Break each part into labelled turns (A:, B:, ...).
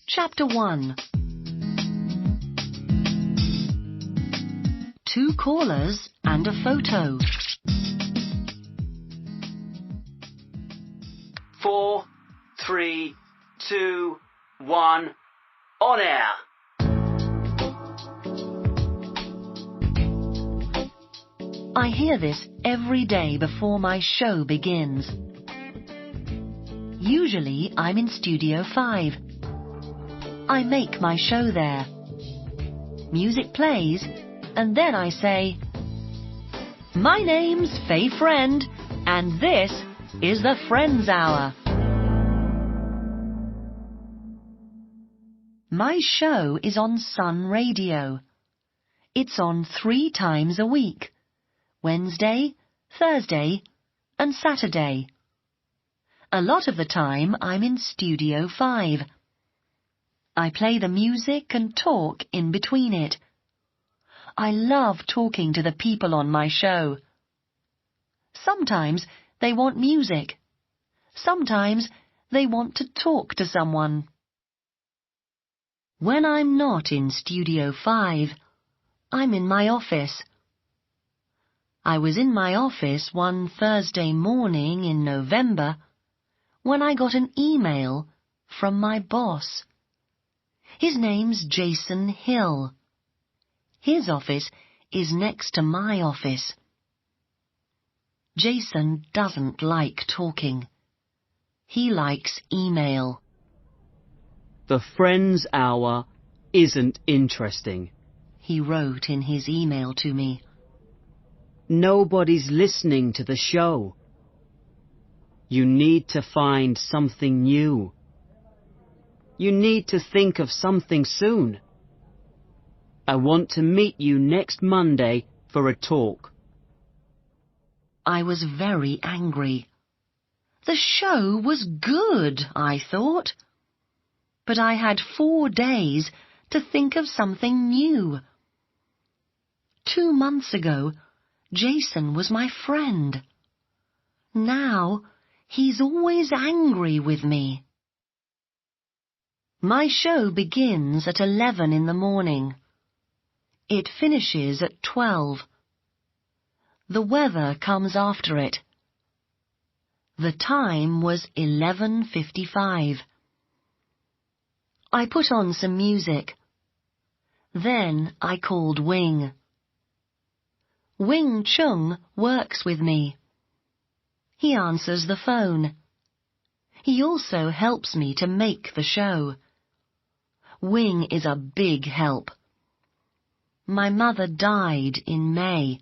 A: Chapter 1. 2 callers and a photo.
B: 4, 3, 2, 1, on air.
A: I hear this every day before my show begins. Usually I'm in Studio 5. I make my show there. Music plays, and then I say, "My name's Faye Friend, and this is the Friends Hour." My show is on Sun Radio. It's on 3 times a week: Wednesday, Thursday, and Saturday. A lot of the time I'm in Studio 5. I play the music and talk in between it. I love talking to the people on my show. Sometimes they want music. Sometimes they want to talk to someone. When I'm not in Studio 5, I'm in my office. I was in my office one Thursday morning in November when I got an email from my boss. His name's Jason Hill. His office is next to my office. Jason doesn't like talking. He likes email.
B: The Friends Hour isn't interesting.
A: He wrote in his email to me.
B: Nobody's listening to the show. You need to find something new. You need to think of something soon. I want to meet you next Monday for a talk.
A: I was very angry. The show was good, I thought. But I had 4 days to think of something new. 2 months ago, Jason was my friend. Now, he's always angry with me. My show begins at 11 in the morning. It finishes at 12. The weather comes after it. The time was 11:55. I put on some music. Then I called Wing. Wing Chung works with me. He answers the phone. He also helps me to make the show. Wing is a big help. My mother died in May.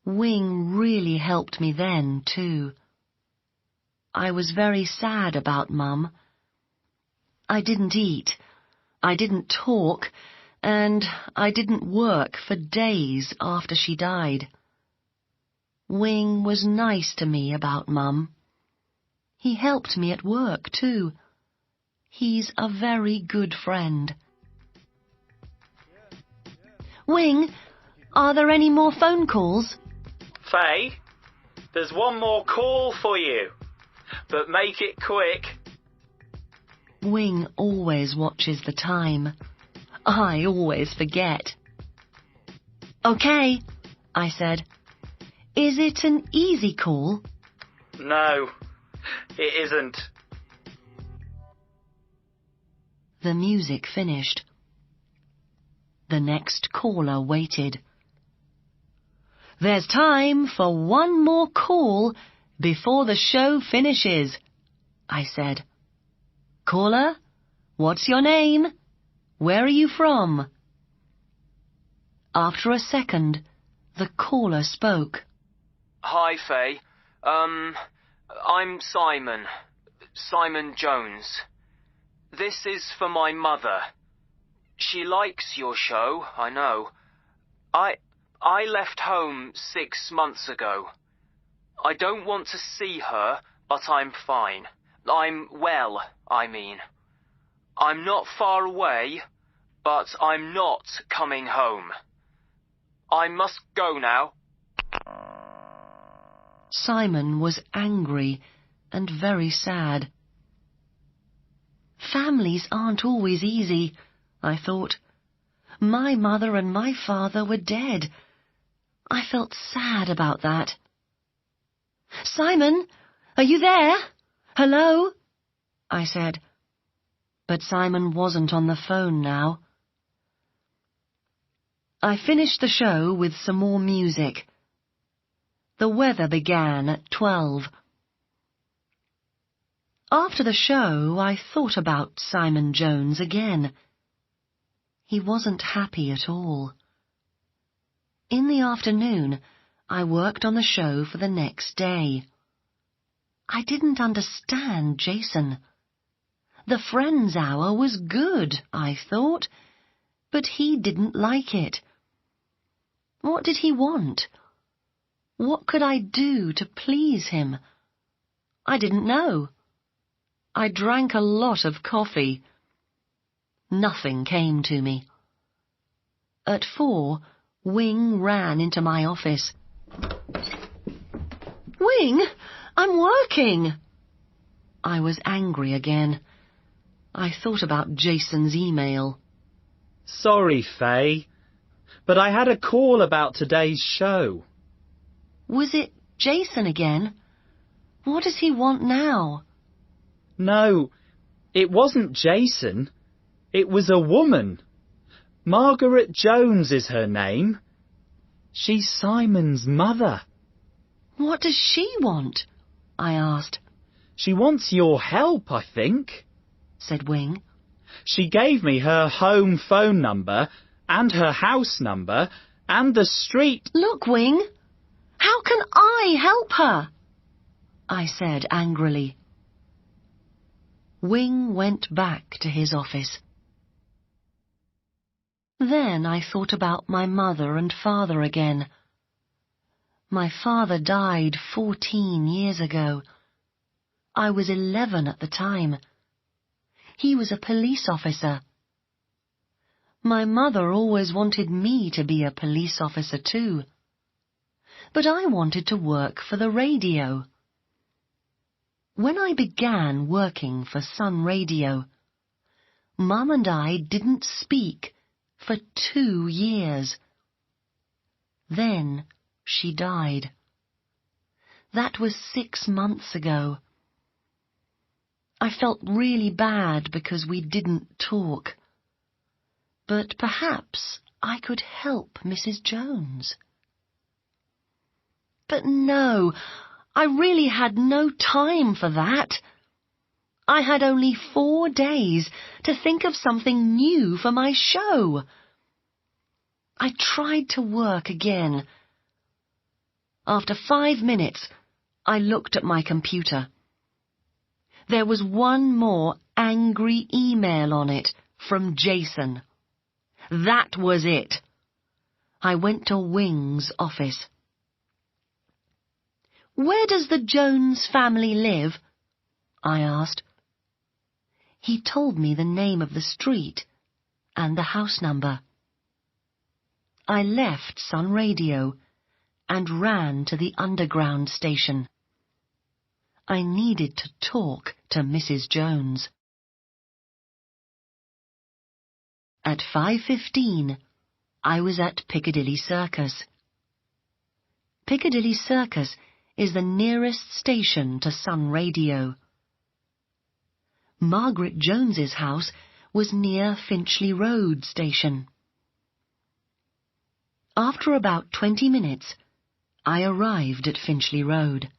A: Wing really helped me then, too. I was very sad about Mum. I didn't eat, I didn't talk, and I didn't work for days after she died. Wing was nice to me about Mum. He helped me at work, too. He's a very good friend. Wing, are there any more phone calls?
C: Faye, there's one more call for you, but make it quick.
A: Wing always watches the time. I always forget. Okay, I said. Is it an easy call?
C: No, it isn't.
A: The music finished. The next caller waited. There's time for one more call before the show finishes, I said. Caller, what's your name? Where are you from? After a second, the caller spoke.
C: Hi, Faye. I'm Simon. Simon Jones. This is for my mother. She likes your show, I know. I left home 6 months ago. I don't want to see her, but I'm fine. I'm well, I mean. I'm not far away, but I'm not coming home. I must go now.
A: Simon was angry and very sad. Families aren't always easy, I thought. My mother and my father were dead. I felt sad about that. "Simon, are you there? Hello?" I said. But Simon wasn't on the phone now. I finished the show with some more music. The weather began at 12. After the show, I thought about Simon Jones again. He wasn't happy at all. In the afternoon, I worked on the show for the next day. I didn't understand Jason. The Friends Hour was good, I thought, but he didn't like it. What did he want? What could I do to please him? I didn't know. I drank a lot of coffee. Nothing came to me. At 4, Wing ran into my office. "Wing, I'm working!" I was angry again. I thought about Jason's email.
D: Sorry, Faye, but I had a call about today's show.
A: Was it Jason again? What does he want now?
D: No, it wasn't Jason. It was a woman. Margaret Jones is her name. She's Simon's mother.
A: What does she want? I asked.
D: She wants your help, I think,
A: said Wing.
D: She gave me her home phone number and her house number and the street.
A: Look, Wing, how can I help her? I said angrily. Wing went back to his office. Then I thought about my mother and father again. My father died 14 years ago. I was 11 at the time. He was a police officer. My mother always wanted me to be a police officer too. But I wanted to work for the radio. When I began working for Sun Radio, Mum and I didn't speak for 2 years. Then she died. That was 6 months ago. I felt really bad because we didn't talk. But perhaps I could help Mrs. Jones. But no, I really had no time for that. I had only 4 days to think of something new for my show. I tried to work again. After 5 minutes, I looked at my computer. There was one more angry email on it from Jason. That was it. I went to Wing's office. "Where does the Jones family live?" I asked. He told me the name of the street and the house number. I left Sun Radio and ran to the underground station. I needed to talk to Mrs. Jones. At 5:15, I was at Piccadilly Circus. Piccadilly Circus is the nearest station to Sun Radio. Margaret Jones's house was near Finchley Road station. After about 20 minutes, I arrived at Finchley Road.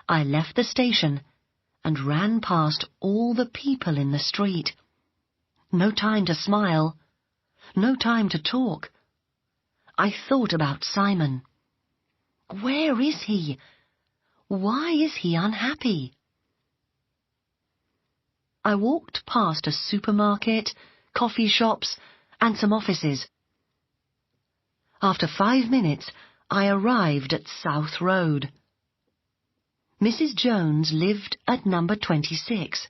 A: I left the station and ran past all the people in the street. No time to smile. No time to talk. I thought about Simon. Where is he? Why is he unhappy? I walked past a supermarket, coffee shops, and some offices. After 5 minutes, I arrived at South Road. Mrs. Jones lived at number 26.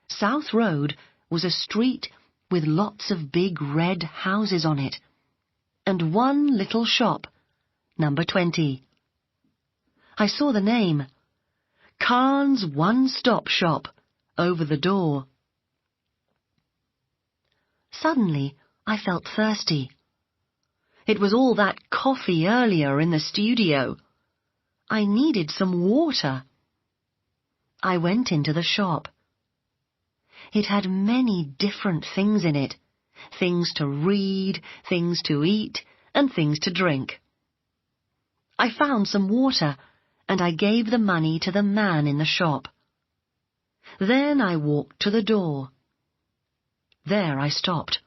A: South Road was a street with lots of big red houses on it, and one little shop, number 20. I saw the name, Khan's One-Stop Shop. over the door. Suddenly, I felt thirsty. It was all that coffee earlier in the studio. I needed some water. I went into the shop. It had many different things in it, things to read, things to eat, and things to drink. I found some water, and I gave the money to the man in the shop. Then I walked to the door. There I stopped.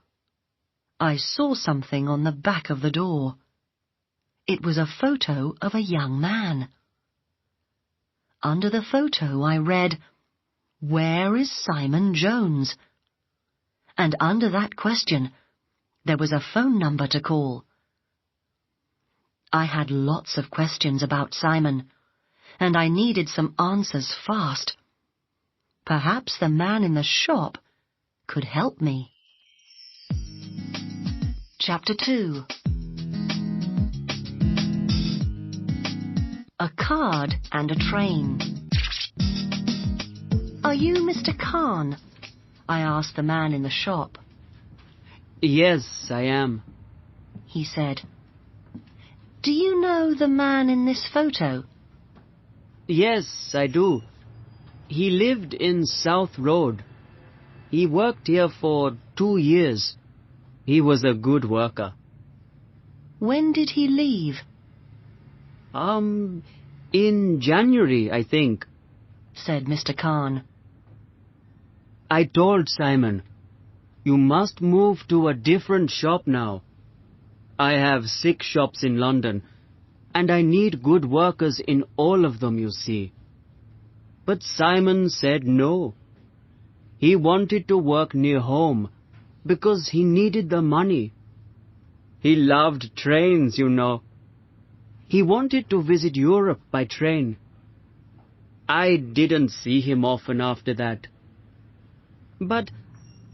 A: I saw something on the back of the door. It was a photo of a young man. Under the photo I read, "Where is Simon Jones?" And under that question, there was a phone number to call. I had lots of questions about Simon, and I needed some answers fast. Perhaps the man in the shop could help me. Chapter 2. A card and a train. "Are you Mr. Khan?" I asked the man in the shop.
B: Yes, I am.
A: He said, "Do you know the man in this photo?"
B: Yes, I do. He lived in South Road. He worked here for 2 years. He was a good worker.
A: "When did he leave?"
B: In January, I think.
A: said Mr. Khan.
B: I told Simon, you must move to a different shop now. I have 6 shops in London, and I need good workers in all of them, you see. But Simon said no. He wanted to work near home because he needed the money. He loved trains, you know. He wanted to visit Europe by train. I didn't see him often after that. But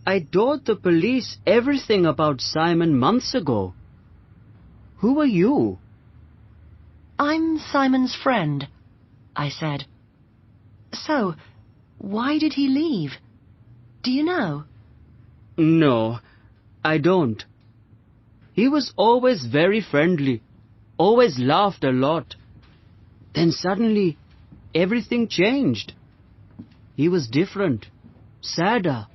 B: I told the police everything about Simon months ago. Who are you?
A: "I'm Simon's friend," I said. "So, why did he leave? Do you know?"
B: No, I don't. He was always very friendly, always laughed a lot. Then suddenly, everything changed. He was different, sadder.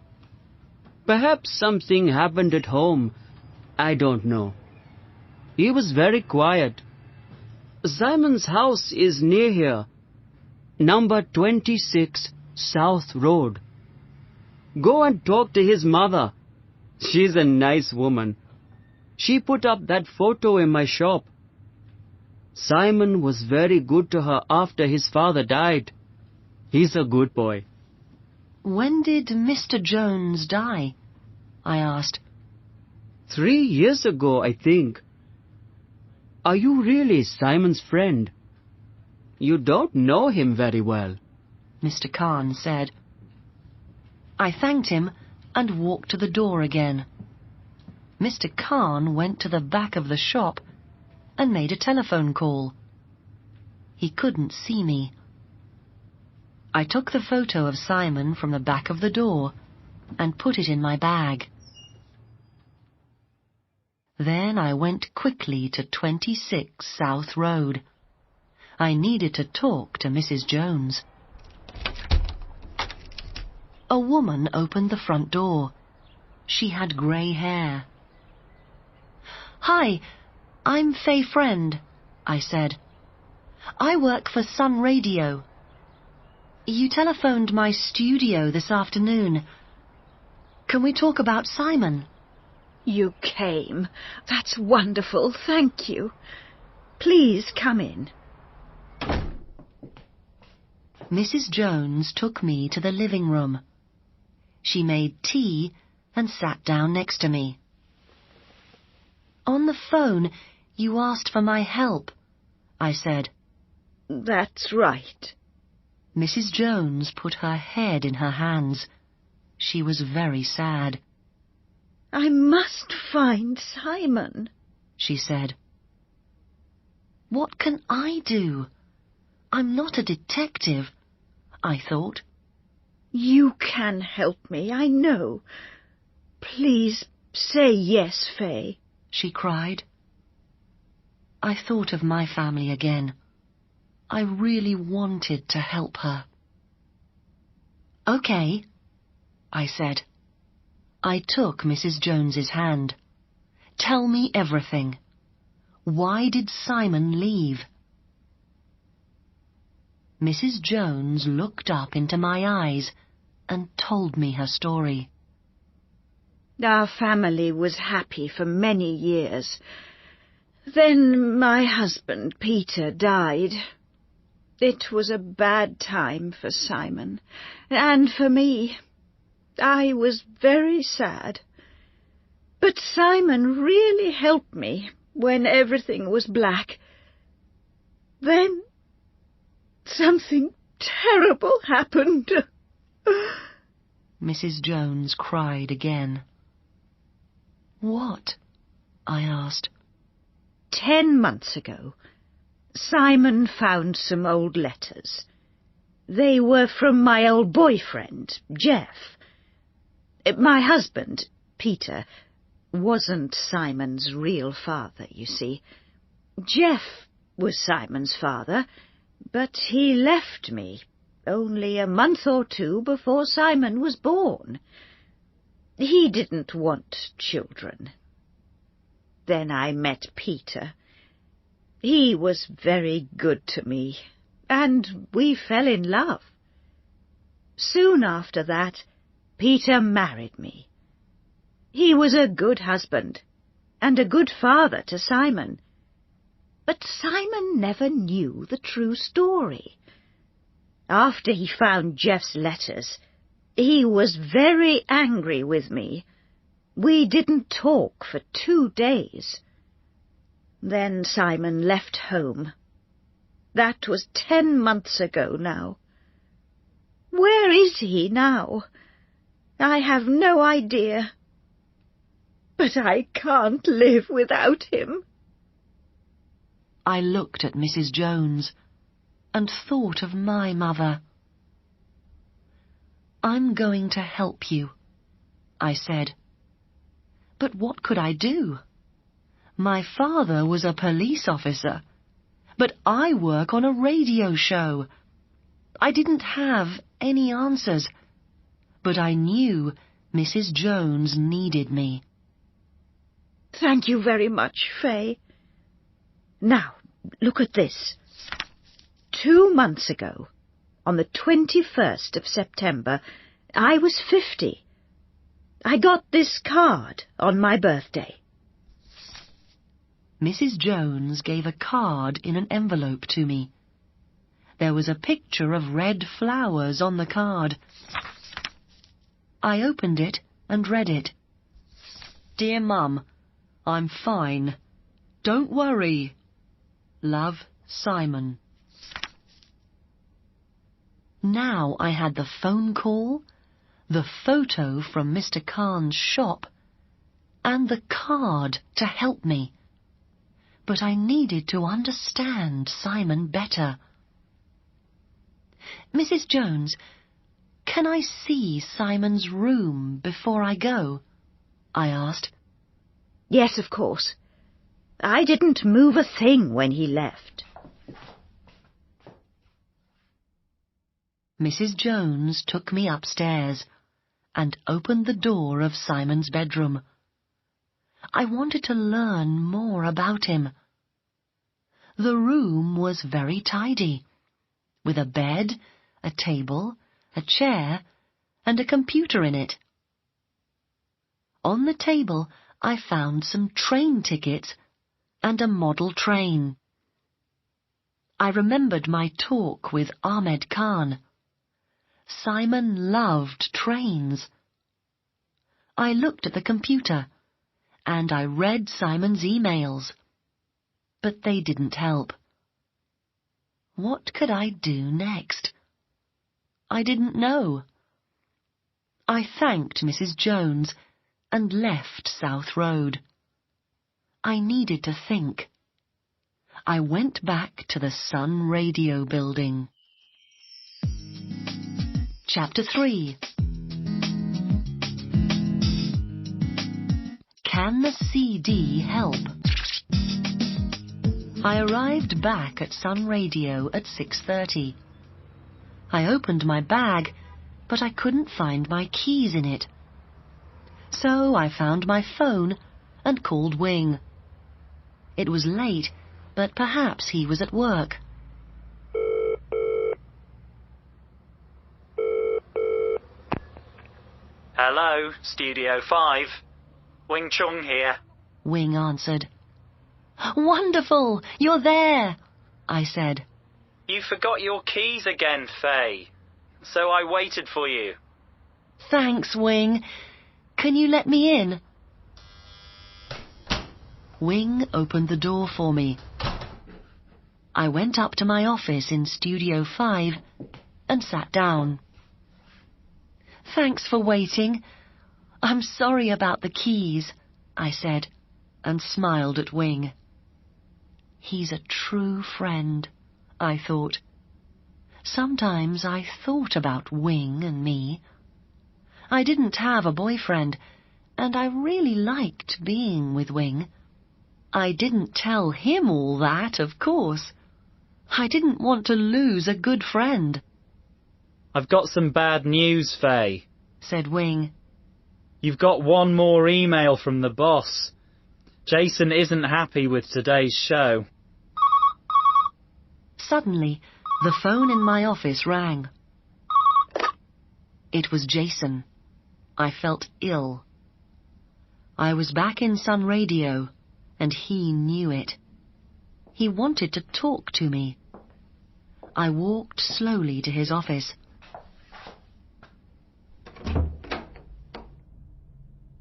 B: Perhaps something happened at home. I don't know. He was very quiet. Simon's house is near here. Number 26 South Road. Go and talk to his mother. She's a nice woman. She put up that photo in my shop. Simon was very good to her after his father died. He's a good boy.
A: "When did Mr. Jones die?" I asked.
B: 3 years ago, I think. Are you really Simon's friend? You don't know him very well,
A: Mr. Khan said. I thanked him and walked to the door again. Mr. Khan went to the back of the shop and made a telephone call. He couldn't see me. I took the photo of Simon from the back of the door and put it in my bag. Then I went quickly to 26 South Road. I needed to talk to Mrs. Jones. A woman opened the front door. She had grey hair. "Hi, I'm Faye Friend," I said. "I work for Sun Radio. You telephoned my studio this afternoon. Can we talk about Simon?"
E: You came. That's wonderful, thank you. Please come in.
A: Mrs. Jones took me to the living room. She made tea and sat down next to me. "On the phone, you asked for my help," I said.
E: That's right.
A: Mrs. Jones put her head in her hands. She was very sad.
E: I must find Simon,
A: she said. "What can I do? I'm not a detective," I thought.
E: You can help me, I know. Please say yes, Faye,
A: she cried. I thought of my family again. I really wanted to help her. Okay, I said. I took Mrs. Jones's hand. Tell me everything. Why did Simon leave? Mrs. Jones looked up into my eyes and told me her story.
E: Our family was happy for many years. Then my husband, Peter, died. It was a bad time for Simon, and for me. I was very sad. But Simon really helped me when everything was black. Then something terrible happened.
A: Mrs. Jones cried again. What? I asked.
E: 10 months ago, Simon found some old letters. They were from my old boyfriend, Jeff. My husband, Peter, wasn't Simon's real father, you see. Jeff was Simon's father, but he left me only a month or 2 before Simon was born. He didn't want children. Then I met Peter. He was very good to me, and we fell in love. Soon after that, Peter married me. He was a good husband and a good father to Simon. But Simon never knew the true story. After he found Jeff's letters, he was very angry with me. We didn't talk for 2 days. Then Simon left home. That was 10 months ago now. Where is he now? I have no idea. But I can't live without him.
A: I looked at Mrs. Jones and thought of my mother. I'm going to help you, I said. But what could I do? My father was a police officer, but I work on a radio show. I didn't have any answers, but I knew Mrs. Jones needed me.
E: Thank you very much, Faye. Now, look at this. 2 months ago, on the 21st of September, I was 50. I got this card on my birthday.
A: Mrs. Jones gave a card in an envelope to me. There was a picture of red flowers on the card. I opened it and read it. Dear Mum, I'm fine. Don't worry. Love, Simon. Now I had the phone call, the photo from Mr. Khan's shop, and the card to help me. But I needed to understand Simon better. Mrs. Jones, can I see Simon's room before I go? I asked.
E: Yes, of course. I didn't move a thing when he left.
A: Mrs. Jones took me upstairs and opened the door of Simon's bedroom. I wanted to learn more about him. The room was very tidy, with a bed, a table, a chair, and a computer in it. On the table, I found some train tickets and a model train. I remembered my talk with Ahmed Khan. Simon loved trains. I looked at the computer, and I read Simon's emails. But they didn't help. What could I do next? I didn't know. I thanked Mrs. Jones and left South Road. I needed to think. I went back to the Sun Radio building. Chapter 3. Can the CD help? I arrived back at Sun Radio at 6:30. I opened my bag, but I couldn't find my keys in it. So I found my phone and called Wing. It was late, but perhaps he was at work.
D: Hello, Studio 5. Wing Chung here.
A: Wing answered. Wonderful! You're there! I said.
D: You forgot your keys again, Faye. So I waited for you.
A: Thanks, Wing. Can you let me in? Wing opened the door for me. I went up to my office in Studio 5 and sat down. Thanks for waiting. I'm sorry about the keys, I said, and smiled at Wing. He's a true friend, I thought. Sometimes I thought about Wing and me. I didn't have a boyfriend, and I really liked being with Wing. I didn't tell him all that, of course. I didn't want to lose a good friend.
D: I've got some bad news, Faye,
A: said Wing.
D: You've got one more email from the boss. Jason isn't happy with today's show.
A: Suddenly, the phone in my office rang. It was Jason. I felt ill. I was back in Sun Radio, and he knew it. He wanted to talk to me. I walked slowly to his office.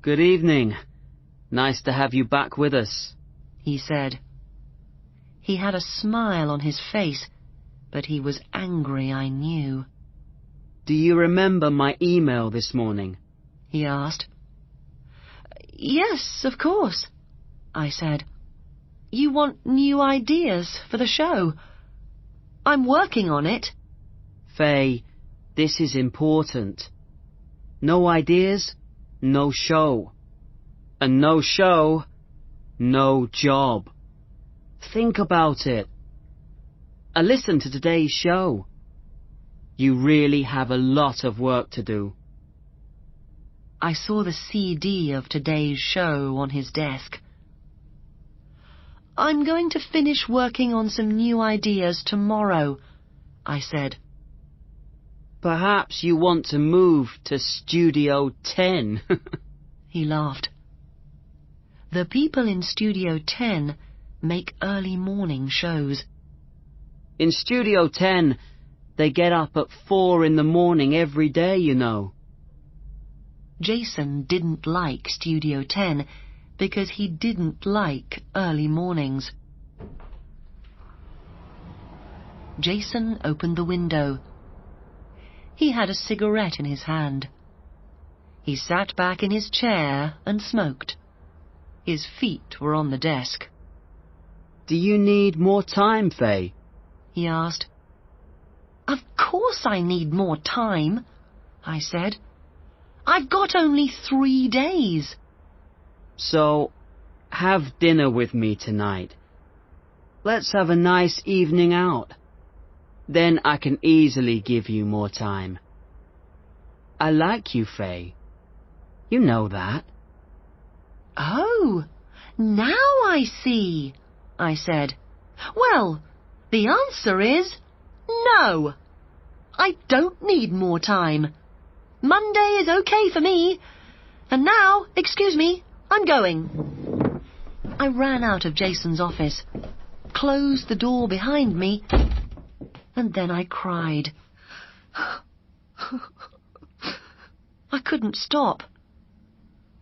B: Good evening. Nice to have you back with us,
A: he said. He had a smile on his face, but he was angry, I knew.
B: Do you remember my email this morning?
A: He asked. Yes, of course, I said. You want new ideas for the show. I'm working on it.
B: Faye, this is important. No ideas, no show. And no show, no job. Think about it. Listen to today's show. You really have a lot of work to do.
A: I saw the CD of today's show on his desk. I'm going to finish working on some new ideas tomorrow, I said.
B: Perhaps you want to move to Studio 10.
A: He laughed. The people in Studio 10 make early morning shows.
B: In Studio 10, they get up at 4 in the morning every day, you know.
A: Jason didn't like Studio 10 because he didn't like early mornings. Jason opened the window. He had a cigarette in his hand. He sat back in his chair and smoked. His feet were on the desk.
B: Do you need more time, Faye?
A: He asked. Of course I need more time, I said. I've got only 3 days.
B: So, have dinner with me tonight. Let's have a nice evening out. Then I can easily give you more time. I like you, Faye. You know that.
A: Oh, now I see, I said. Well, the answer is no. I don't need more time. Monday is okay for me. And now, excuse me, I'm going. I ran out of Jason's office, closed the door behind me, and then I cried. I couldn't stop.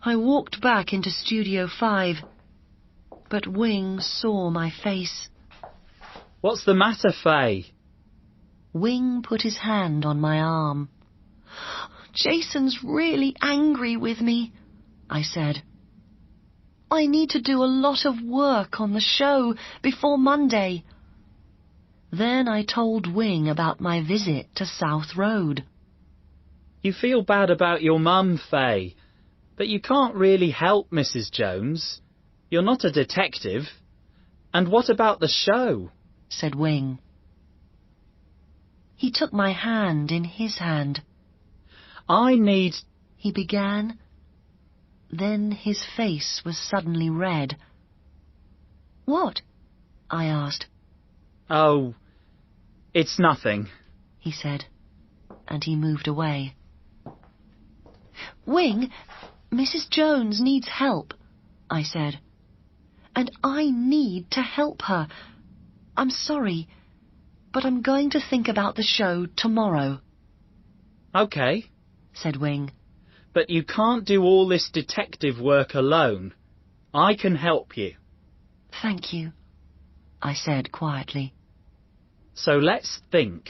A: I walked back into Studio 5, but Wing saw my face.
D: What's the matter, Faye?
A: Wing put his hand on my arm. Jason's really angry with me, I said. I need to do a lot of work on the show before Monday. Then I told Wing about my visit to South Road.
D: You feel bad about your mum, Faye, but you can't really help Mrs. Jones. You're not a detective. And what about the show?
A: Said Wing. He took my hand in his hand.
D: I need...
A: He began. Then his face was suddenly red. What? I asked.
D: Oh, it's nothing,
A: he said, and he moved away. Wing, Mrs. Jones needs help, I said. And I need to help her. I'm sorry, but I'm going to think about the show tomorrow.
D: OK,
A: said Wing.
D: But you can't do all this detective work alone. I can help you.
A: Thank you, I said quietly.
D: So let's think,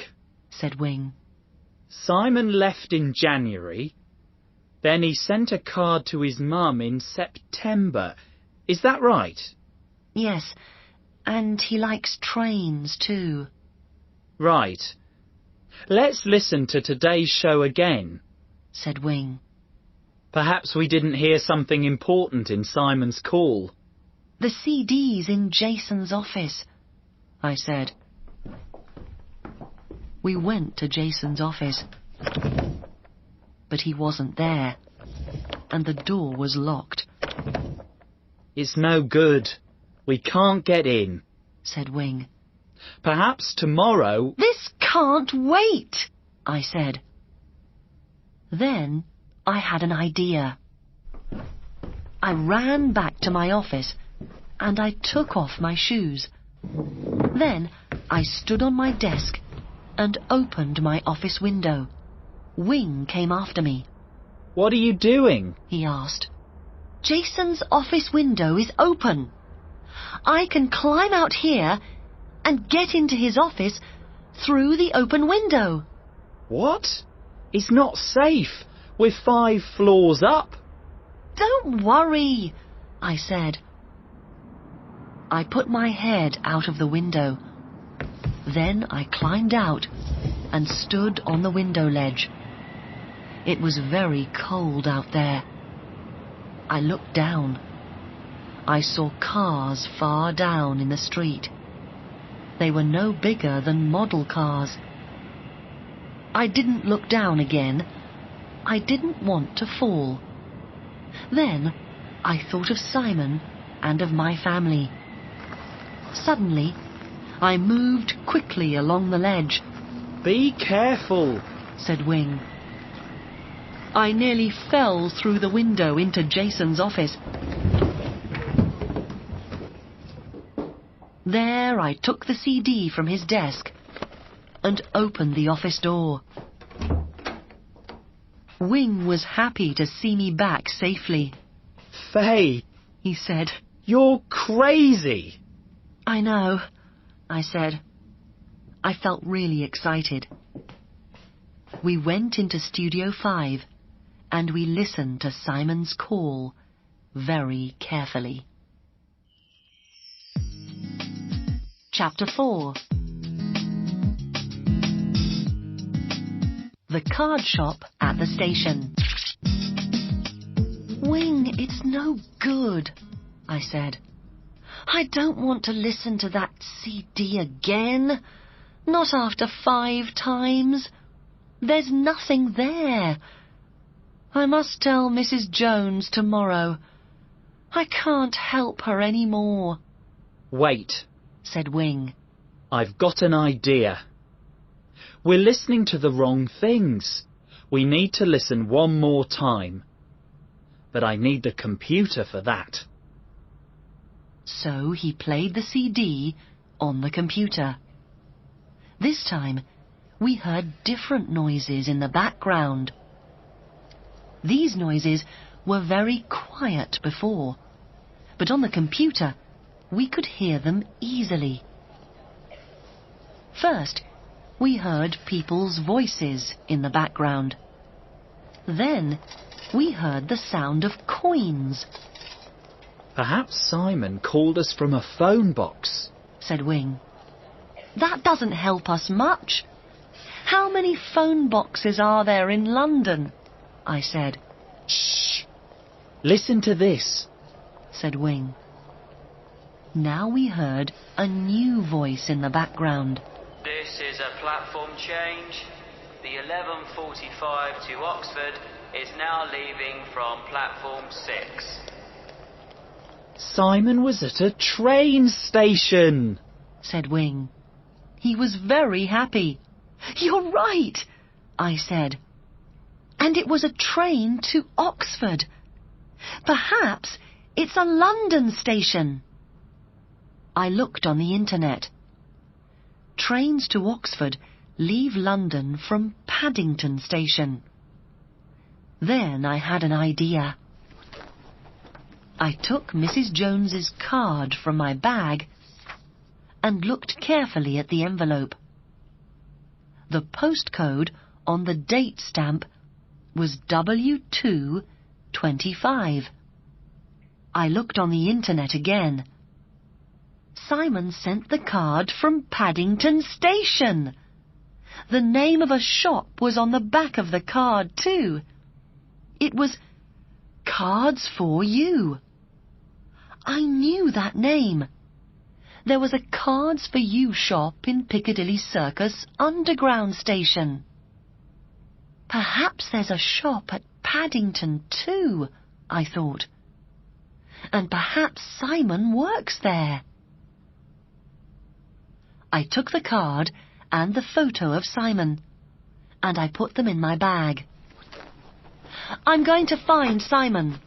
A: said Wing.
D: Simon left in January. Then he sent a card to his mum in September. Is that right?
A: Yes, and he likes trains too.
D: Right. Let's listen to today's show again,
A: said Wing.
D: Perhaps we didn't hear something important in Simon's call.
A: The CD's in Jason's office, I said. We went to Jason's office, but he wasn't there, and the door was locked.
D: It's no good. We can't get in,
A: said Wing.
D: Perhaps tomorrow...
A: This can't wait, I said. Then I had an idea. I ran back to my office and I took off my shoes. Then I stood on my desk and opened my office window. Wing came after me.
D: What are you doing?
A: He asked. Jason's office window is open. I can climb out here and get into his office through the open window.
D: What? It's not safe. We're 5 floors up.
A: Don't worry, I said. I put my head out of the window. Then I climbed out and stood on the window ledge. It was very cold out there. I looked down. I saw cars far down in the street. They were no bigger than model cars. I didn't look down again. I didn't want to fall. Then I thought of Simon and of my family. Suddenly, I moved quickly along the ledge.
D: Be careful,
A: said Wing. I nearly fell through the window into Jason's office. There I took the CD from his desk and opened the office door. Wing was happy to see me back safely.
D: Faye,
A: he said.
D: You're crazy.
A: I know, I said. I felt really excited. We went into Studio 5 and we listened to Simon's call very carefully. Chapter 4. The card shop at the station. Wing, it's no good, I said. I don't want to listen to that CD again. Not after 5 times. There's nothing there. I must tell Mrs. Jones tomorrow. I can't help her any more.
D: Wait,
A: said Wing.
D: I've got an idea. We're listening to the wrong things. We need to listen one more time. But I need the computer for that.
A: So he played the CD on the computer. This time, we heard different noises in the background. These noises were very quiet before, but on the computer, we could hear them easily. First, we heard people's voices in the background. Then, we heard the sound of coins.
D: Perhaps Simon called us from a phone box,
A: said Wing. That doesn't help us much. How many phone boxes are there in London? I said.
D: Shh! Listen to this,
A: said Wing. Now we heard a new voice in the background.
C: This is a platform change. The 11:45 to Oxford is now leaving from platform 6.
D: Simon was at a train station,
A: said Wing. He was very happy. You're right, I said. And it was a train to Oxford. Perhaps it's a London station. I looked on the internet. Trains to Oxford leave London from Paddington Station. Then I had an idea. I took Mrs. Jones's card from my bag and looked carefully at the envelope. The postcode on the date stamp was W225. I looked on the internet again. Simon sent the card from Paddington Station. The name of a shop was on the back of the card too. It was Cards for You. I knew that name. There was a Cards for You shop in Piccadilly Circus Underground Station. Perhaps there's a shop at Paddington too, I thought. And perhaps Simon works there. I took the card and the photo of Simon, and I put them in my bag. I'm going to find Simon,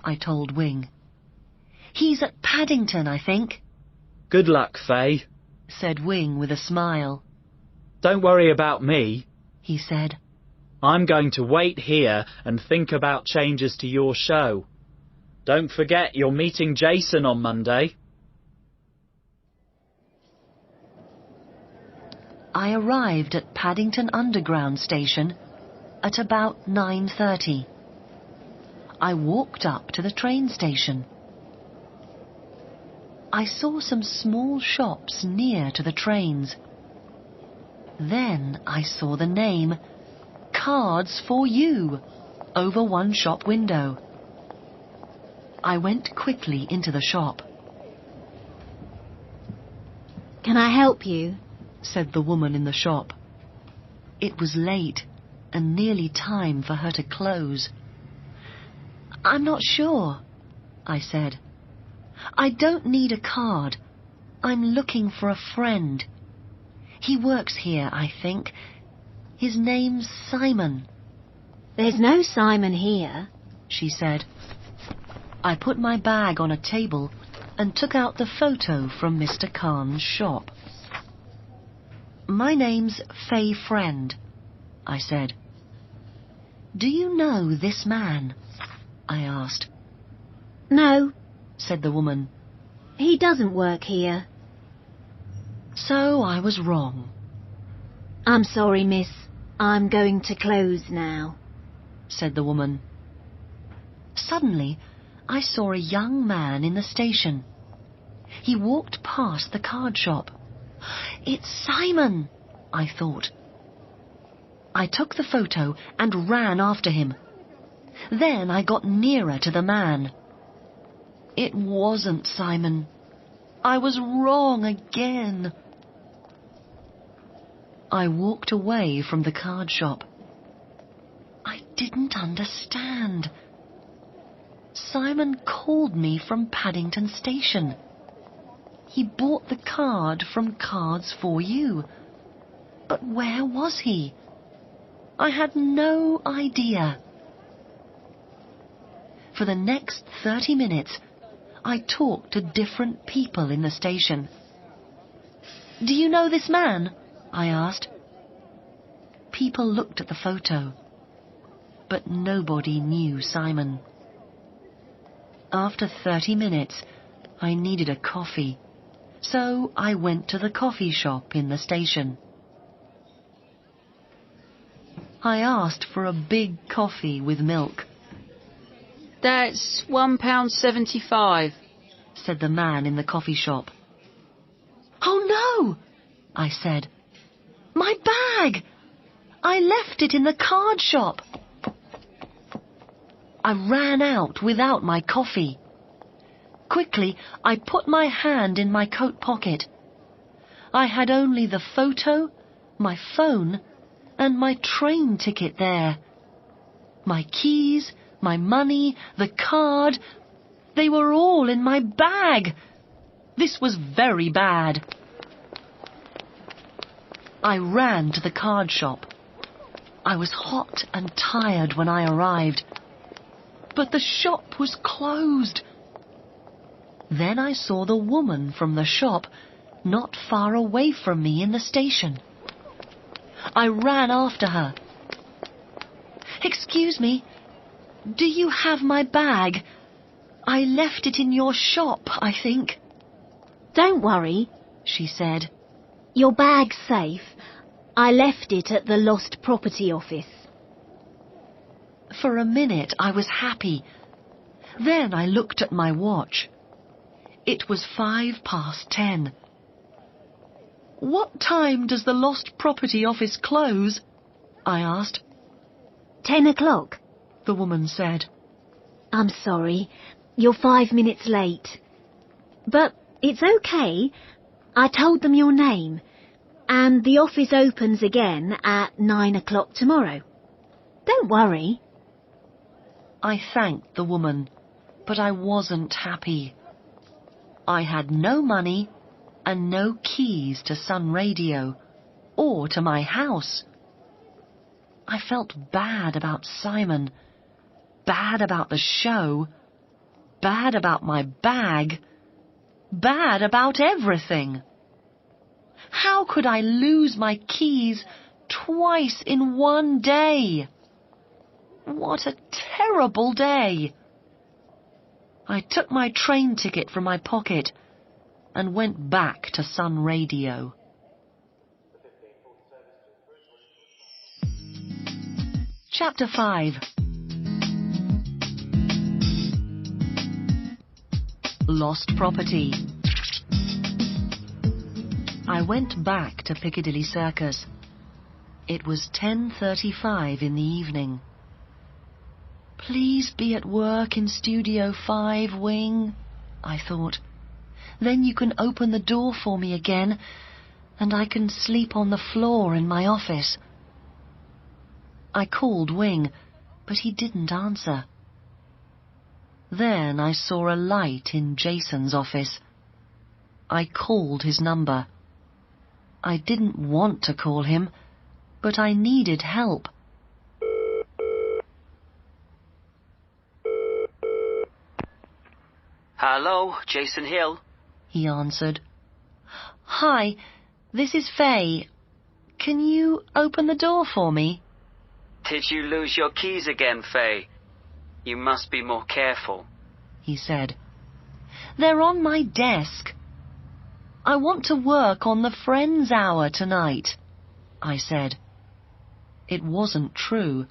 A: I told Wing. He's at Paddington, I think.
D: Good luck, Faye,
A: said Wing with a smile.
D: Don't worry about me,
A: he said.
D: I'm going to wait here and think about changes to your show. Don't forget you're meeting Jason on Monday.
A: I arrived at Paddington Underground Station at about 9:30. I walked up to the train station. I saw some small shops near to the trains. Then I saw the name Cards for You over one shop window. I went quickly into the shop.
F: Can I help you?
A: Said the woman in the shop. It was late and nearly time for her to close. I'm not sure, I said. I don't need a card. I'm looking for a friend. He works here, I think. His name's Simon.
F: There's no Simon here,
A: she said. I put my bag on a table and took out the photo from Mr. Khan's shop. My name's Faye Friend, I said. Do you know this man? I asked.
F: No,
A: said the woman.
F: He doesn't work here.
A: So I was wrong.
F: I'm sorry, miss. I'm going to close now,
A: said the woman. Suddenly, I saw a young man in the station. He walked past the card shop. It's Simon, I thought. I took the photo and ran after him. Then I got nearer to the man. It wasn't Simon. I was wrong again. I walked away from the card shop. I didn't understand. Simon called me from Paddington Station. He bought the card from Cards for You. But where was he? I had no idea. For the next 30 minutes, I talked to different people in the station. Do you know this man? I asked. People looked at the photo, but nobody knew Simon. After 30 minutes, I needed a coffee, so I went to the coffee shop in the station. I asked for a big coffee with milk.
B: That's £1.75,
A: said the man in the coffee shop. Oh no, I said. My bag! bag! I left it in the card shop. I ran out without my coffee. Quickly, I put my hand in my coat pocket. I had only the photo, my phone, and my train ticket there. My keys, my money, the card, they were all in my bag. This was very bad. I ran to the card shop. I was hot and tired when I arrived, but the shop was closed. Then I saw the woman from the shop not far away from me in the station. I ran after her. "Excuse me, do you have my bag? I left it in your shop, I think."
F: Don't worry,
A: she said.
F: your bag's safe. I left it at the lost property office.
A: For a minute I was happy. Then I looked at my watch. It was 10:05. "What time does the lost property office close?" I asked.
F: 10 o'clock.
A: The woman said.
F: I'm sorry, you're 5 minutes late. But it's okay. I told them your name, and the office opens again at 9 o'clock tomorrow. Don't worry.
A: I thanked the woman, but I wasn't happy. I had no money and no keys to Sun Radio or to my house. I felt bad about Simon, bad about the show, bad about my bag, bad about everything. How could I lose my keys twice in one day? What a terrible day! I took my train ticket from my pocket and went back to Sun Radio. Chapter 5. Lost Property. I went back to Piccadilly Circus. It was 10:35 in the evening. "Please be at work in Studio 5, Wing," I thought. "Then you can open the door for me again, and I can sleep on the floor in my office." I called Wing, but he didn't answer. Then I saw a light in Jason's office. I called his number. I didn't want to call him, but I needed help.
B: Hello, Jason Hill.
A: He answered. "Hi, this is Faye. Can you open the door for me?"
B: Did you lose your keys again, Faye? You must be more careful.
A: He said. "They're on my desk. I want to work on the Friends Hour tonight," I said. It wasn't true,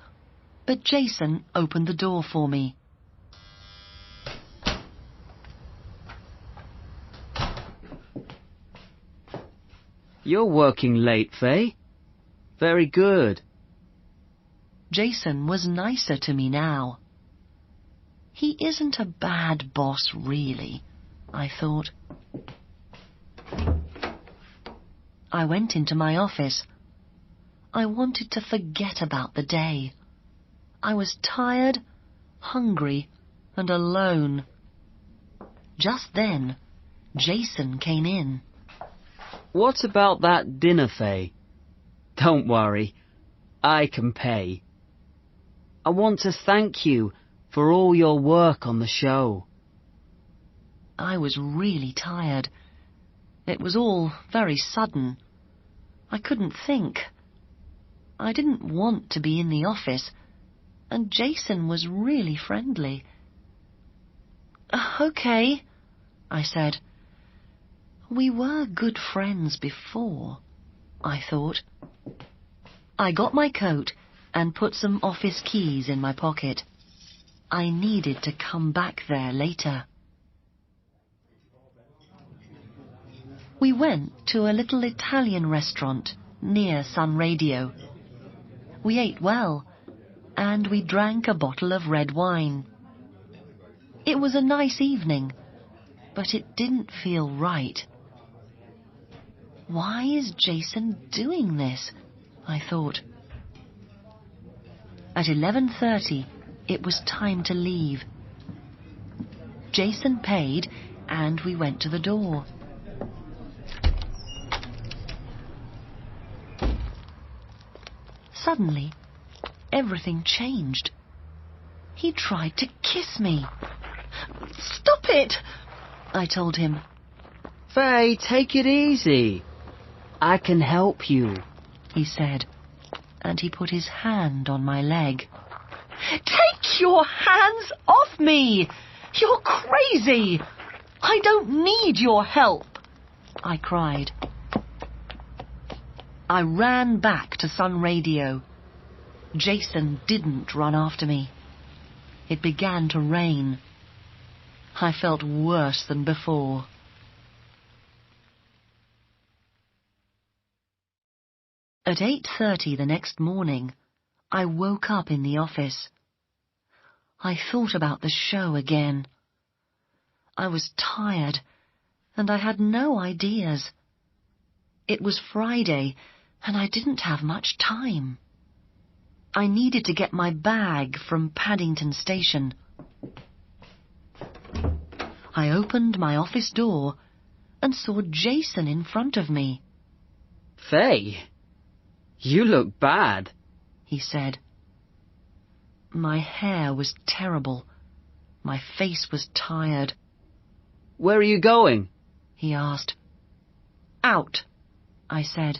A: but Jason opened the door for me.
B: You're working late, Faye. Very good.
A: Jason was nicer to me now. He isn't a bad boss, really, I thought. I went into my office. I wanted to forget about the day. I was tired, hungry, and alone. Just then, Jason came in.
B: What about that dinner, Faye? Don't worry, I can pay. I want to thank you for all your work on the show.
A: I was really tired. It was all very sudden. I couldn't think. I didn't want to be in the office, and Jason was really friendly. "Okay," I said. We were good friends before, I thought. I got my coat and put some office keys in my pocket. I needed to come back there later. We went to a little Italian restaurant near Sun Radio. We ate well, and we drank a bottle of red wine. It was a nice evening, but it didn't feel right. Why is Jason doing this? I thought. At 11:30, it was time to leave. Jason paid, and we went to the door. Suddenly, everything changed. He tried to kiss me. "Stop it!" I told him.
B: Faye, take it easy. I can help you,
A: He said, and he put his hand on my leg. "Take your hands off me! You're crazy! I don't need your help!" I cried. I ran back to Sun Radio. Jason didn't run after me. It began to rain. I felt worse than before. At 8:30 the next morning, I woke up in the office. I thought about the show again. I was tired, and I had no ideas. It was Friday, and I didn't have much time. I needed to get my bag from Paddington Station. I opened my office door and saw Jason in front of me.
B: Faye, you look bad,
A: he said. My hair was terrible. My face was tired.
B: Where are you going?
A: He asked. Out, I said.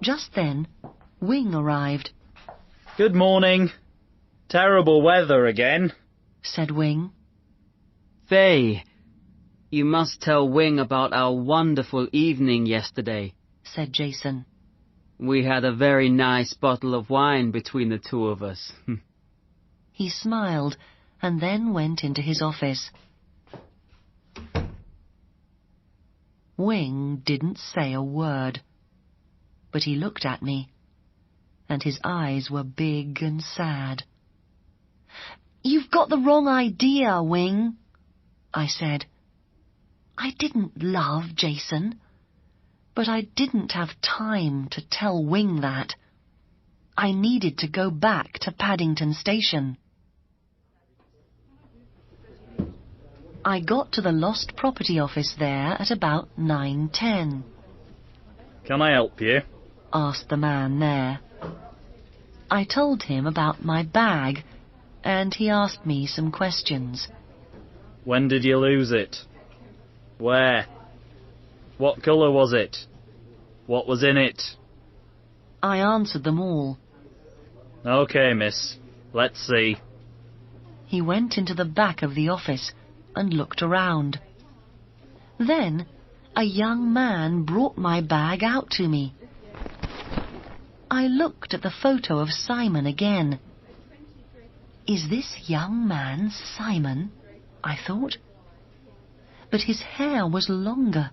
A: Just then, Wing arrived.
D: Good morning. Terrible weather again,
A: said Wing.
B: Faye, you must tell Wing about our wonderful evening yesterday,
A: said Jason.
B: We had a very nice bottle of wine between the two of us.
A: He smiled and then went into his office. Wing didn't say a word, but he looked at me, and his eyes were big and sad. "You've got the wrong idea, Wing," I said. I didn't love Jason, but I didn't have time to tell Wing that. I needed to go back to Paddington Station. I got to the lost property office there at about 9:10.
D: Can I help you?
A: Asked the man there. I told him about my bag, and he asked me some questions.
D: When did you lose it? Where? What colour was it? What was in it?
A: I answered them all.
D: OK, miss. Let's see.
A: He went into the back of the office and looked around. Then a young man brought my bag out to me. I looked at the photo of Simon again. Is this young man Simon? I thought. But his hair was longer,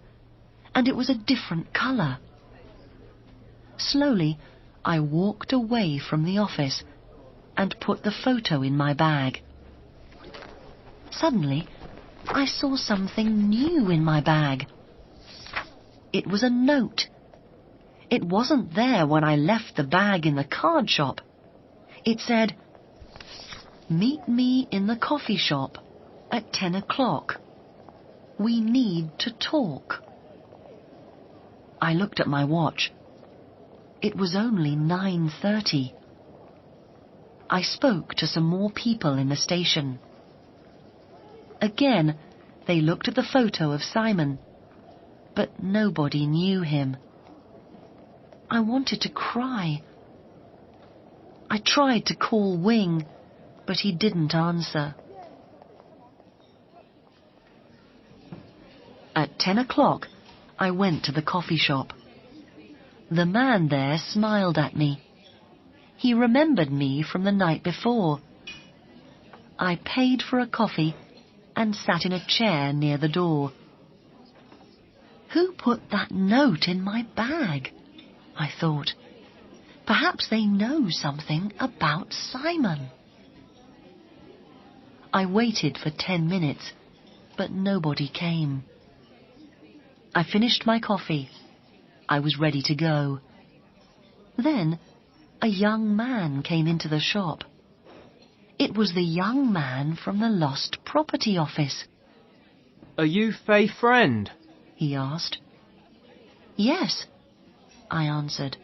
A: and it was a different colour. Slowly, I walked away from the office and put the photo in my bag. Suddenly, I saw something new in my bag. It was a note. It wasn't there when I left the bag in the card shop. It said, "Meet me in the coffee shop at 10 o'clock. We need to talk." I looked at my watch. It was only 9:30. I spoke to some more people in the station. Again, they looked at the photo of Simon, but nobody knew him. I wanted to cry. I tried to call Wing, but he didn't answer. At 10 o'clock, I went to the coffee shop. The man there smiled at me. He remembered me from the night before. I paid for a coffee and sat in a chair near the door. Who put that note in my bag? I thought. Perhaps they know something about Simon. I waited for 10 minutes, but nobody came. I finished my coffee. I was ready to go. Then a young man came into the shop. It was the young man from the lost property office.
C: Are you Faye's friend?
A: He asked. Yes, I answered.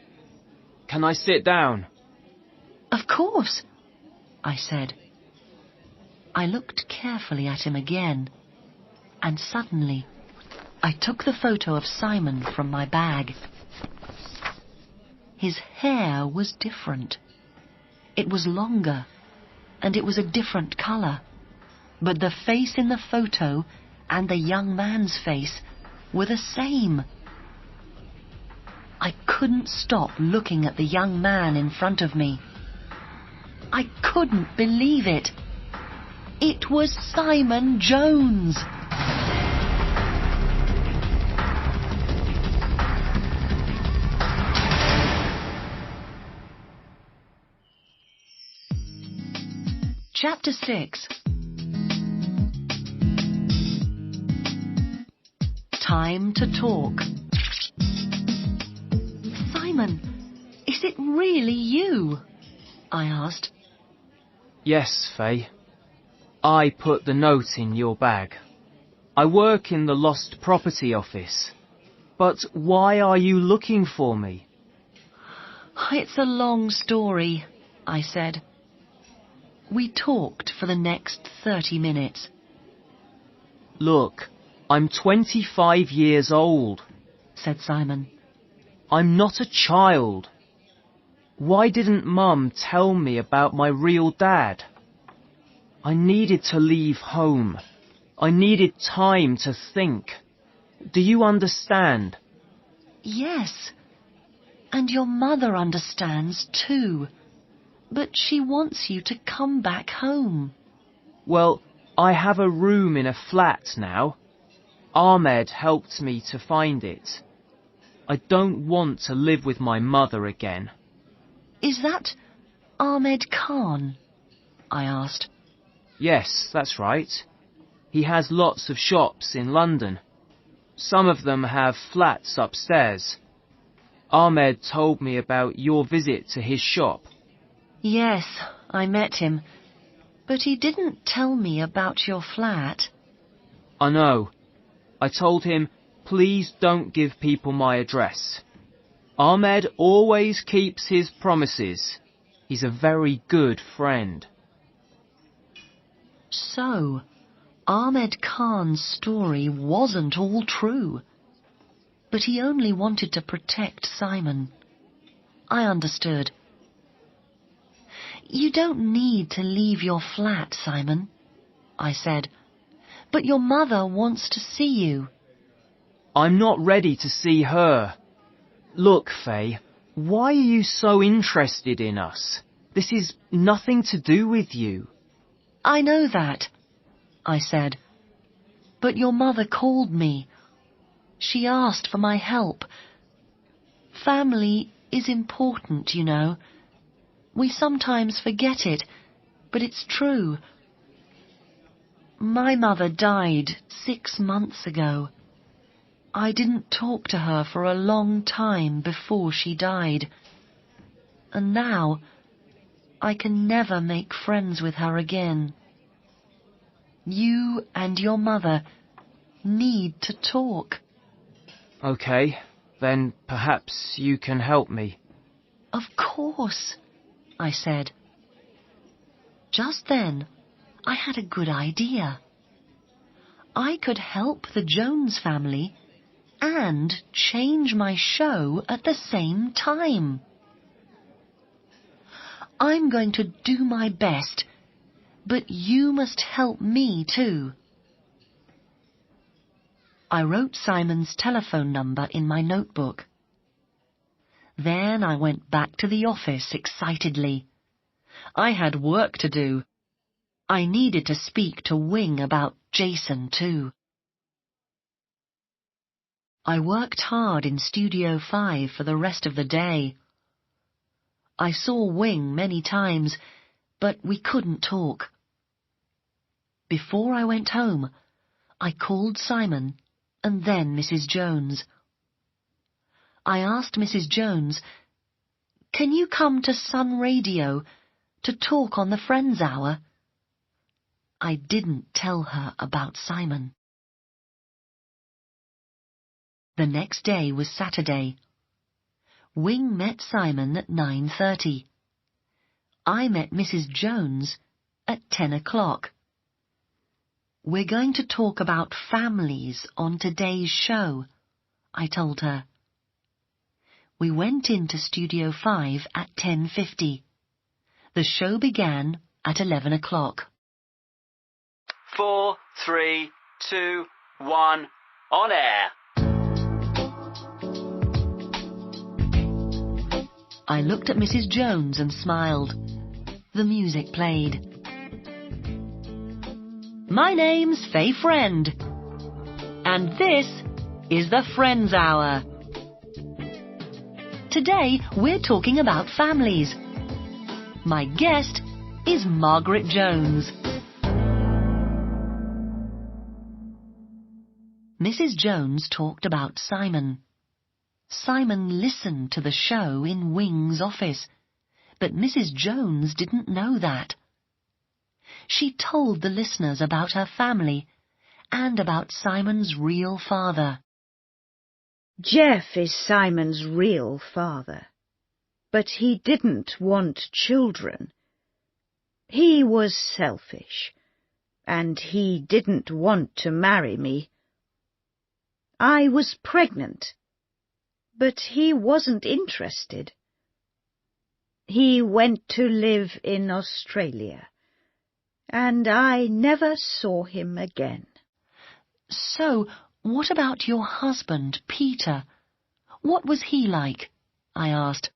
C: Can I sit down?
A: Of course, I said. I looked carefully at him again, and suddenly I took the photo of Simon from my bag. His hair was different. It was longer, and it was a different colour. But the face in the photo and the young man's face were the same. I couldn't stop looking at the young man in front of me. I couldn't believe it. It was Simon Jones. Chapter 6. Time to talk. Simon, is it really you? I asked.
C: Yes, Faye. I put the note in your bag. I work in the lost property office. But why are you looking for me?
A: It's a long story, I said. We talked for the next 30 minutes.
C: Look, I'm 25 years old,
A: said Simon.
C: I'm not a child. Why didn't Mum tell me about my real dad? I needed to leave home. I needed time to think. Do you understand?
A: Yes, and your mother understands too. But she wants you to come back home.
C: Well, I have a room in a flat now. Ahmed helped me to find it. I don't want to live with my mother again.
A: Is that Ahmed Khan? I asked.
C: Yes, that's right. He has lots of shops in London. Some of them have flats upstairs. Ahmed told me about your visit to his shop.
A: Yes, I met him, but he didn't tell me about your flat.
C: I know. I told him, please don't give people my address. Ahmed always keeps his promises. He's a very good friend.
A: So, Ahmed Khan's story wasn't all true. But he only wanted to protect Simon. I understood. You don't need to leave your flat, Simon, I said. But your mother wants to see you.
C: I'm not ready to see her. Look, Faye, why are you so interested in us? This is nothing to do with you.
A: I know that, I said. But your mother called me. She asked for my help. Family is important, you know. We sometimes forget it, but it's true. My mother died 6 months ago. I didn't talk to her for a long time before she died. And now, I can never make friends with her again. You and your mother need to talk.
C: Okay, then perhaps you can help me.
A: Of course, I said. Just then, I had a good idea. I could help the Jones family and change my show at the same time. I'm going to do my best, but you must help me too. I wrote Simon's telephone number in my notebook. Then I went back to the office excitedly. I had work to do. I needed to speak to Wing about Jason too. I worked hard in Studio 5 for the rest of the day. I saw Wing many times, but we couldn't talk. Before I went home, I called Simon and then Mrs. Jones. I asked Mrs. Jones, "Can you come to Sun Radio to talk on the Friends Hour?" I didn't tell her about Simon. The next day was Saturday. Wing met Simon at 9:30. I met Mrs. Jones at 10 o'clock. "We're going to talk about families on today's show," I told her. We went into Studio 5 at 10:50. The show began at 11 o'clock.
C: 4, 3, 2, 1, on air.
A: I looked at Mrs. Jones and smiled. The music played. "My name's Faye Friend, and this is the Friends Hour. Today we're talking about families. My guest is Margaret Jones." Mrs. Jones talked about Simon. Simon listened to the show in Wing's office, but Mrs. Jones didn't know that. She told the listeners about her family and about Simon's real father.
E: Jeff is Simon's real father, but he didn't want children. He was selfish, and he didn't want to marry me. I was pregnant, but he wasn't interested. He went to live in Australia, and I never saw him again.
A: "So, what about your husband, Peter? What was he like?" I asked.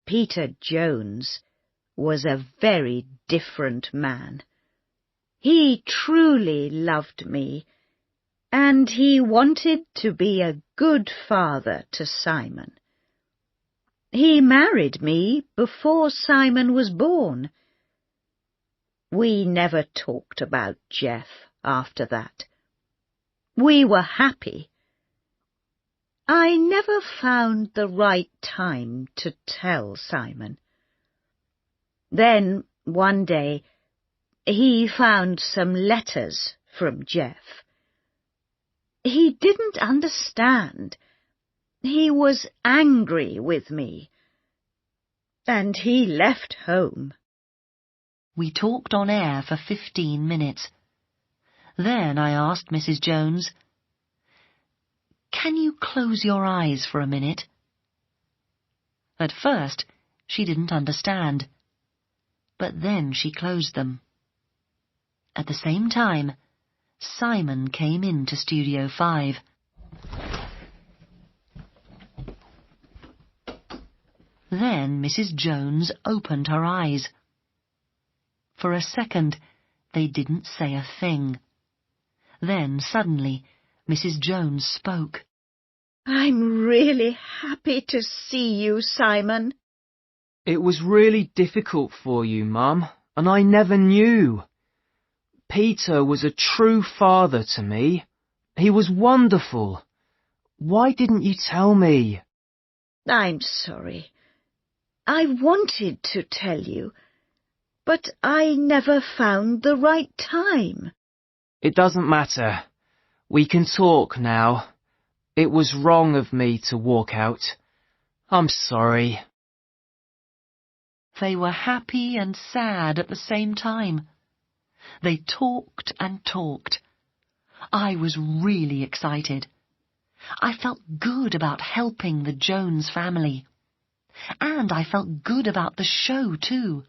E: Peter Jones was a very different man. He truly loved me, and he wanted to be a good father to Simon. He married me before Simon was born. We never talked about Jeff after that. We were happy. I never found the right time to tell Simon. Then, one day, he found some letters from Jeff. He didn't understand. He was angry with me, and he left home.
A: We talked on air for 15 minutes. Then I asked Mrs. Jones, "Can you close your eyes for a minute?" At first, she didn't understand, but then she closed them. At the same time, Simon came into Studio 5. Then Mrs. Jones opened her eyes. For a second, they didn't say a thing. Then, suddenly, Mrs. Jones spoke.
E: "I'm really happy to see you, Simon."
C: It was really difficult for you, Mum, and I never knew. Peter was a true father to me. He was wonderful. Why didn't you tell me?
E: I'm sorry. I wanted to tell you, but I never found the right time.
C: It doesn't matter. We can talk now. It was wrong of me to walk out. I'm sorry.
A: They were happy and sad at the same time. They talked and talked. I was really excited. I felt good about helping the Jones family. And I felt good about the show, too.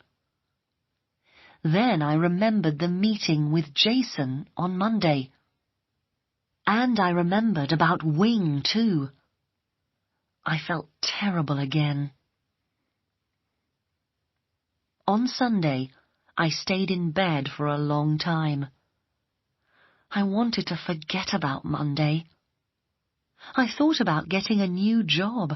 A: Then I remembered the meeting with Jason on Monday. And I remembered about Wing, too. I felt terrible again. On Sunday, I stayed in bed for a long time. I wanted to forget about Monday. I thought about getting a new job.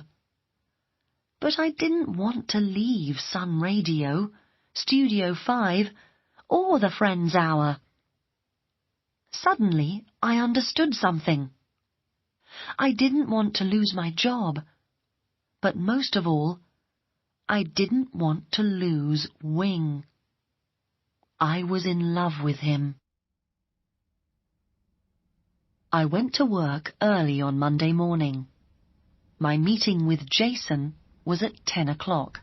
A: But I didn't want to leave Sun Radio, Studio 5, or the Friends Hour. Suddenly, I understood something. I didn't want to lose my job, but most of all, I didn't want to lose Wing. I was in love with him. I went to work early on Monday morning. My meeting with Jason was at 10 o'clock.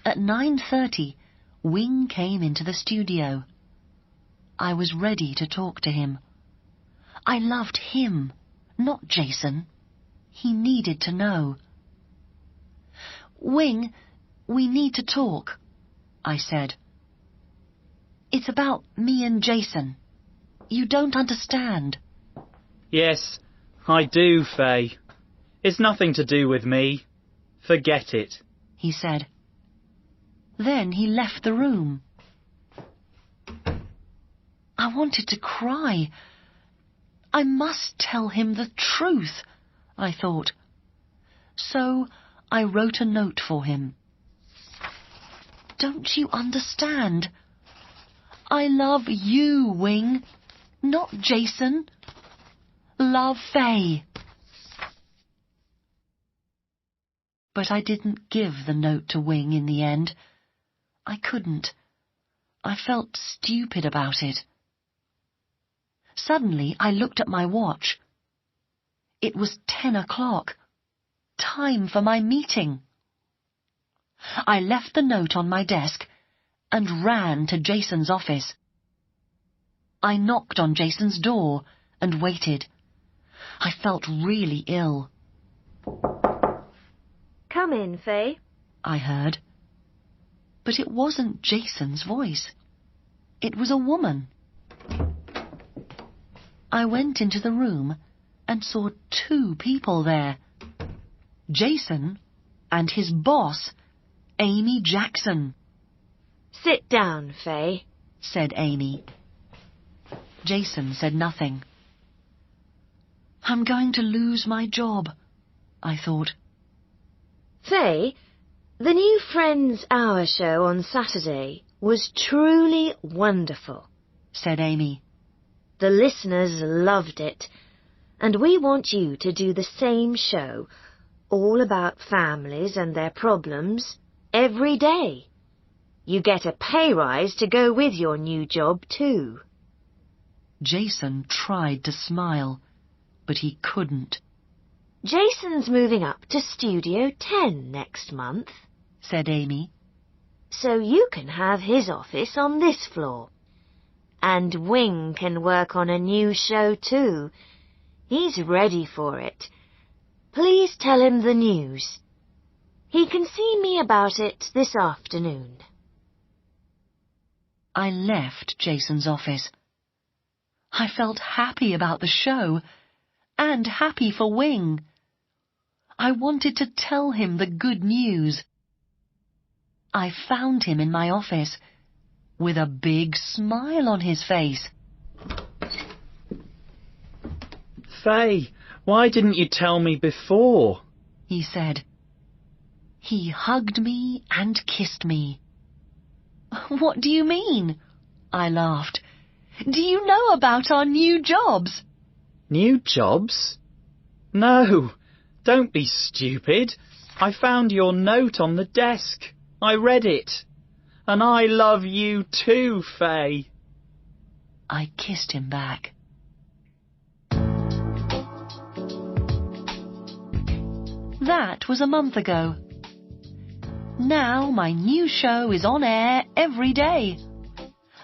A: At 9:30, Wing came into the studio. I was ready to talk to him. I loved him, not Jason. He needed to know. Wing, we need to talk, I said. It's about me and Jason. You don't understand.
D: Yes, I do, Faye. It's nothing to do with me. Forget it,
A: he said. Then he left the room. I wanted to cry. I must tell him the truth, I thought. So I wrote a note for him. Don't you understand? I love you, Wing, not Jason. Love, Faye. But I didn't give the note to Wing in the end. I couldn't. I felt stupid about it. Suddenly, I looked at my watch. It was 10 o'clock. Time for my meeting. I left the note on my desk and ran to Jason's office. I knocked on Jason's door and waited. I felt really ill.
F: Come in, Faye,
A: I heard. But it wasn't Jason's voice. It was a woman. I went into the room and saw two people there. Jason and his boss, Amy Jackson.
F: Sit down, Faye,
A: said Amy. Jason said nothing. I'm going to lose my job, I thought.
F: Faye, the new Friends Hour show on Saturday was truly wonderful,
A: said Amy.
F: The listeners loved it, and we want you to do the same show, all about families and their problems, every day. You get a pay rise to go with your new job too.
A: Jason tried to smile, but he couldn't.
F: Jason's moving up to Studio 10 next month,
A: said Amy.
F: So you can have his office on this floor. And Wing can work on a new show too. He's ready for it. Please tell him the news. He can see me about it this afternoon.
A: I left Jason's office. I felt happy about the show and happy for Wing. I wanted to tell him the good news. I found him in my office with a big smile on his face.
D: Faye, why didn't you tell me before?
A: He said. He hugged me and kissed me. What do you mean? I laughed. Do you know about our new jobs?
D: New jobs? No, don't be stupid. I found your note on the desk. I read it. And I love you too, Faye.
A: I kissed him back. That was a month ago. Now my new show is on air every day.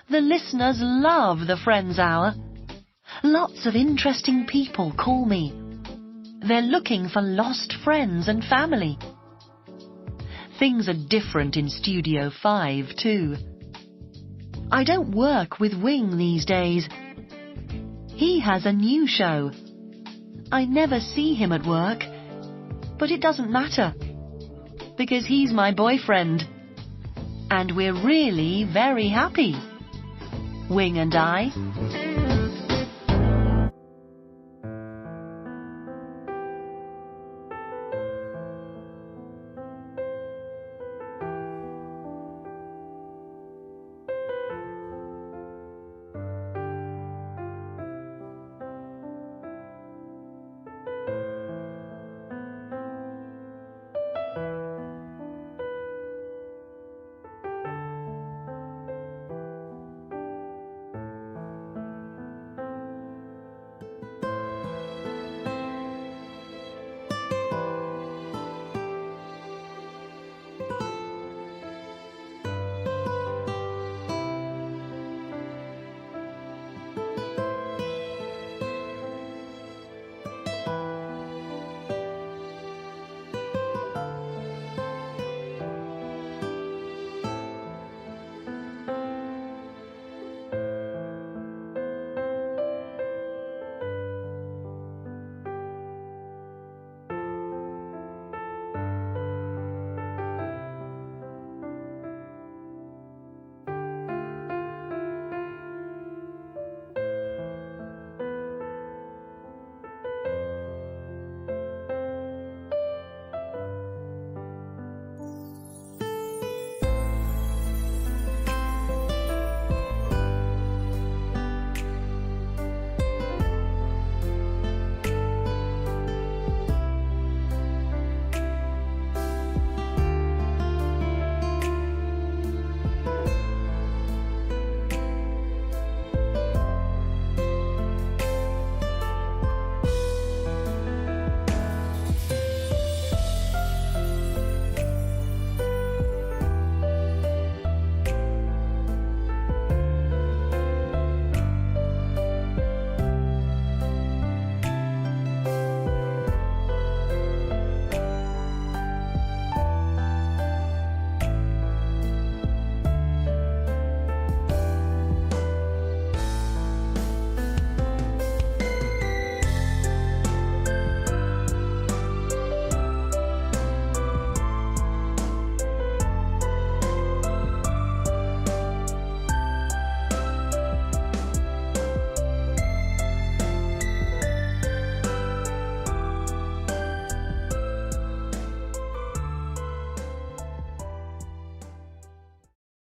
A: The listeners love the Friends Hour. Lots of interesting people call me. They're looking for lost friends and family. Things are different in Studio 5 too. I don't work with Wing these days. He has a new show. I never see him at work, but it doesn't matter, because he's my boyfriend. And we're really very happy, Wing and I.